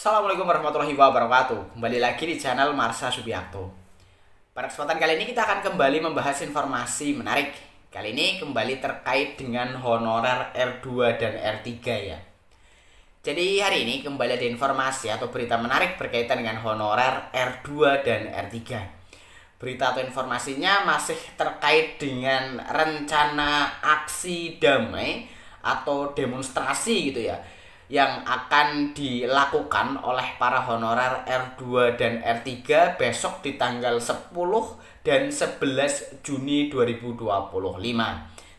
Assalamualaikum warahmatullahi wabarakatuh. Kembali lagi di channel Marsha Subiakto. Pada kesempatan kali ini kita akan kembali membahas informasi menarik. Kali ini kembali terkait dengan honorer R2 dan R3 ya. Jadi hari ini kembali ada informasi atau berita menarik berkaitan dengan honorer R2 dan R3. Berita atau informasinya masih terkait dengan rencana aksi damai atau demonstrasi gitu ya, yang akan dilakukan oleh para honorer R2 dan R3 besok di tanggal 10 dan 11 Juni 2025.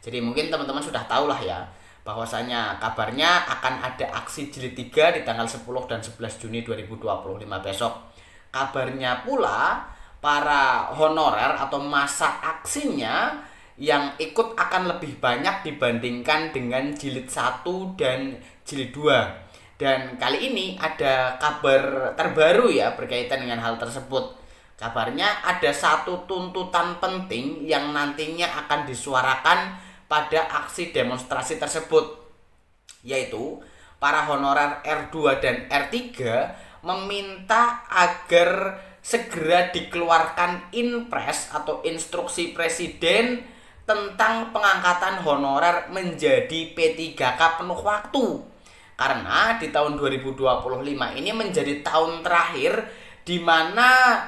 Jadi mungkin teman-teman sudah tahu lah ya, bahwasanya kabarnya akan ada aksi jilid 3 di tanggal 10 dan 11 Juni 2025 besok. Kabarnya pula para honorer atau masa aksinya yang ikut akan lebih banyak dibandingkan dengan jilid 1 dan jilid 2. Dan kali ini ada kabar terbaru ya berkaitan dengan hal tersebut. Kabarnya ada satu tuntutan penting yang nantinya akan disuarakan pada aksi demonstrasi tersebut, yaitu para honorer R2 dan R3 meminta agar segera dikeluarkan inpres atau instruksi presiden tentang pengangkatan honorer menjadi P3K penuh waktu. Karena di tahun 2025 ini menjadi tahun terakhir di mana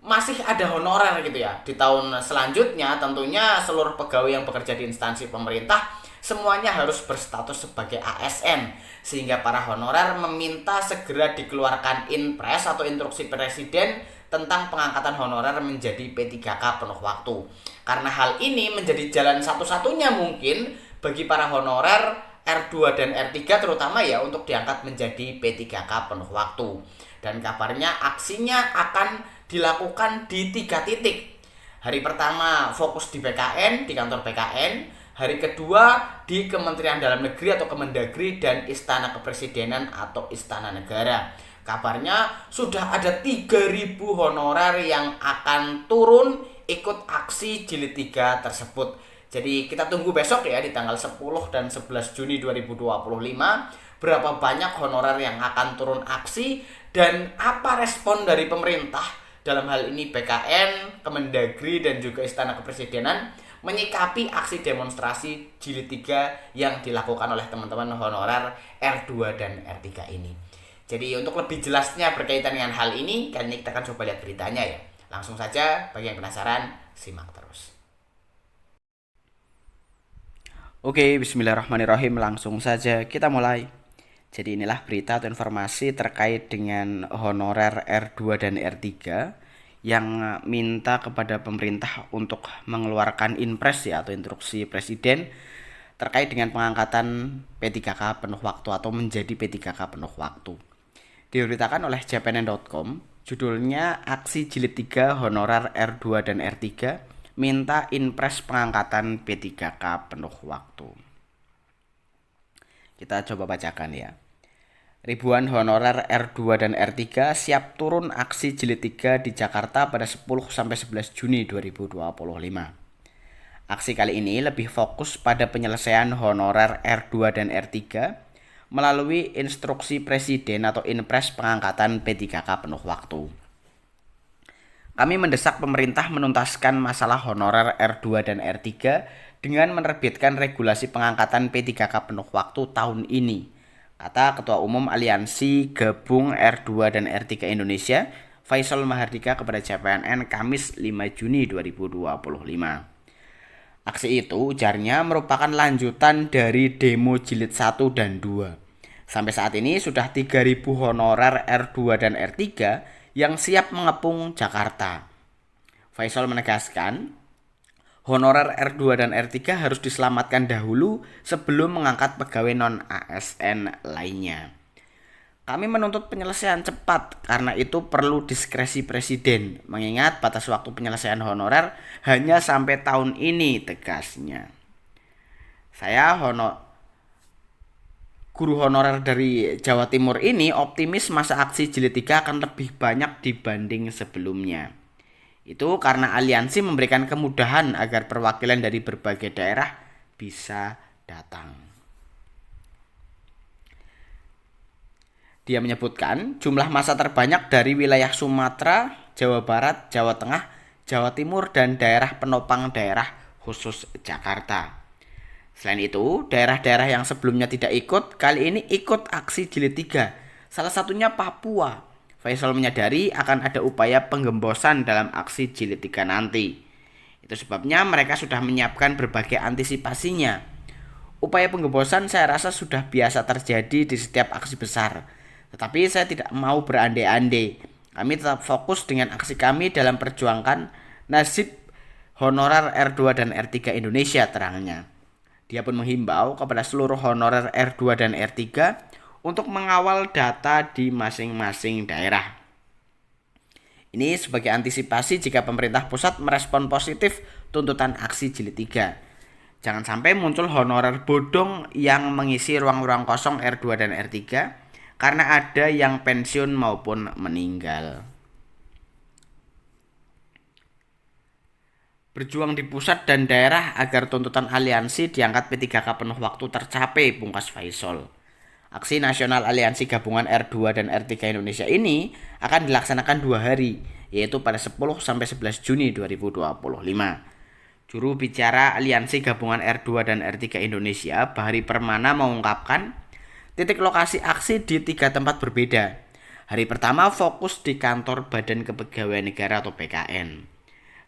masih ada honorer gitu ya. Di tahun selanjutnya tentunya seluruh pegawai yang bekerja di instansi pemerintah semuanya harus berstatus sebagai ASN, sehingga para honorer meminta segera dikeluarkan inpres atau instruksi presiden tentang pengangkatan honorer menjadi P3K penuh waktu. Karena hal ini menjadi jalan satu-satunya mungkin bagi para honorer R2 dan R3 terutama ya untuk diangkat menjadi P3K penuh waktu. Dan kabarnya aksinya akan dilakukan di 3 titik. Hari pertama fokus di PKN, di kantor PKN. Hari kedua di Kementerian Dalam Negeri atau Kemendagri dan Istana Kepresidenan atau Istana Negara. Kabarnya sudah ada 3.000 honorer yang akan turun ikut aksi jilid 3 tersebut. Jadi kita tunggu besok ya di tanggal 10 dan 11 Juni 2025 berapa banyak honorer yang akan turun aksi dan apa respon dari pemerintah, dalam hal ini BKN, Kemendagri dan juga Istana Kepresidenan, menyikapi aksi demonstrasi jilid 3 yang dilakukan oleh teman-teman honorer R2 dan R3 ini. Jadi untuk lebih jelasnya berkaitan dengan hal ini, kali ini kita akan coba lihat beritanya ya. Langsung saja, bagi yang penasaran, simak terus. Oke, bismillahirrahmanirrahim. Langsung saja kita mulai. Jadi inilah berita atau informasi terkait dengan honorer R2 dan R3 yang minta kepada pemerintah untuk mengeluarkan inpres ya atau instruksi presiden terkait dengan pengangkatan P3K penuh waktu atau menjadi P3K penuh waktu. Diberitakan oleh jpnn.com, judulnya aksi jilid 3 honorer R2 dan R3 minta inpres pengangkatan P3K penuh waktu. Kita coba bacakan ya. Ribuan honorer R2 dan R3 siap turun aksi jilid 3 di Jakarta pada 10-11 Juni 2025. Aksi kali ini lebih fokus pada penyelesaian honorer R2 dan R3 melalui instruksi presiden atau inpres pengangkatan P3K penuh waktu. Kami mendesak pemerintah menuntaskan masalah honorer R2 dan R3 dengan menerbitkan regulasi pengangkatan P3K penuh waktu tahun ini, kata Ketua Umum Aliansi Gabung R2 dan R3 Indonesia, Faisal Mahardika kepada CPNN Kamis 5 Juni 2025. Aksi itu ujarnya merupakan lanjutan dari demo jilid 1 dan 2. Sampai saat ini sudah 3.000 honorer R2 dan R3 yang siap mengepung Jakarta. Faisal menegaskan, honorer R2 dan R3 harus diselamatkan dahulu sebelum mengangkat pegawai non-ASN lainnya. Kami menuntut penyelesaian cepat karena itu perlu diskresi presiden, mengingat batas waktu penyelesaian honorer hanya sampai tahun ini, tegasnya. Guru honorer dari Jawa Timur ini optimis masa aksi jilid 3 akan lebih banyak dibanding sebelumnya. Itu karena aliansi memberikan kemudahan agar perwakilan dari berbagai daerah bisa datang. Dia menyebutkan jumlah masa terbanyak dari wilayah Sumatera, Jawa Barat, Jawa Tengah, Jawa Timur, dan daerah penopang daerah khusus Jakarta. Selain itu, daerah-daerah yang sebelumnya tidak ikut, kali ini ikut aksi jilid 3. Salah satunya Papua. Faisal menyadari akan ada upaya penggembosan dalam aksi jilid 3 nanti. Itu sebabnya mereka sudah menyiapkan berbagai antisipasinya. Upaya penggembosan saya rasa sudah biasa terjadi di setiap aksi besar. Tetapi saya tidak mau berandai-andai. Kami tetap fokus dengan aksi kami dalam perjuangkan nasib honorer R2 dan R3 Indonesia, terangnya. Dia pun menghimbau kepada seluruh honorer R2 dan R3 untuk mengawal data di masing-masing daerah. Ini sebagai antisipasi jika pemerintah pusat merespon positif tuntutan aksi jilid 3. Jangan sampai muncul honorer bodong yang mengisi ruang-ruang kosong R2 dan R3 karena ada yang pensiun maupun meninggal. Berjuang di pusat dan daerah agar tuntutan aliansi diangkat P3K penuh waktu tercapai, pungkas Faisal. Aksi nasional aliansi gabungan R2 dan R3 Indonesia ini akan dilaksanakan 2 hari, yaitu pada 10-11 Juni 2025. Juru bicara aliansi gabungan R2 dan R3 Indonesia, Bahari Permana, mengungkapkan titik lokasi aksi di 3 tempat berbeda. Hari pertama fokus di kantor Badan Kepegawaian Negara atau BKN.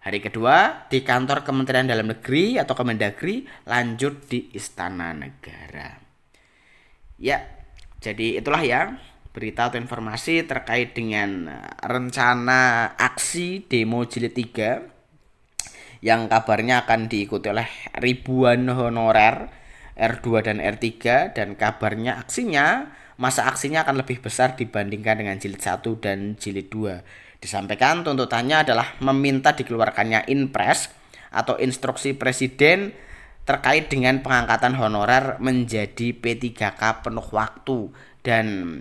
Hari kedua di kantor Kementerian Dalam Negeri atau Kemendagri, lanjut di Istana Negara. Ya, jadi itulah ya berita atau informasi terkait dengan rencana aksi demo jilid 3 yang kabarnya akan diikuti oleh ribuan honorer R2 dan R3, dan kabarnya masa aksinya akan lebih besar dibandingkan dengan jilid 1 dan jilid 2. Disampaikan tuntutannya adalah meminta dikeluarkannya Inpres atau instruksi presiden terkait dengan pengangkatan honorer menjadi P3K penuh waktu, dan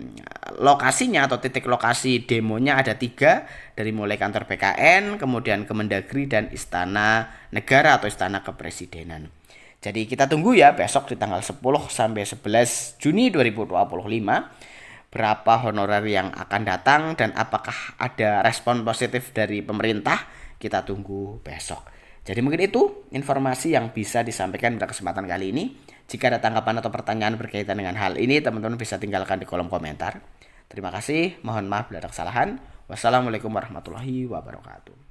lokasinya atau titik lokasi demonya ada 3, dari mulai kantor BKN, kemudian Kemendagri, dan Istana Negara atau Istana Kepresidenan. Jadi kita tunggu ya besok di tanggal 10-11 Juni 2025 berapa honorer yang akan datang dan apakah ada respon positif dari pemerintah. Kita tunggu besok. Jadi mungkin itu informasi yang bisa disampaikan pada kesempatan kali ini. Jika ada tanggapan atau pertanyaan berkaitan dengan hal ini, teman-teman bisa tinggalkan di kolom komentar. Terima kasih, mohon maaf bila ada kesalahan. Wassalamualaikum warahmatullahi wabarakatuh.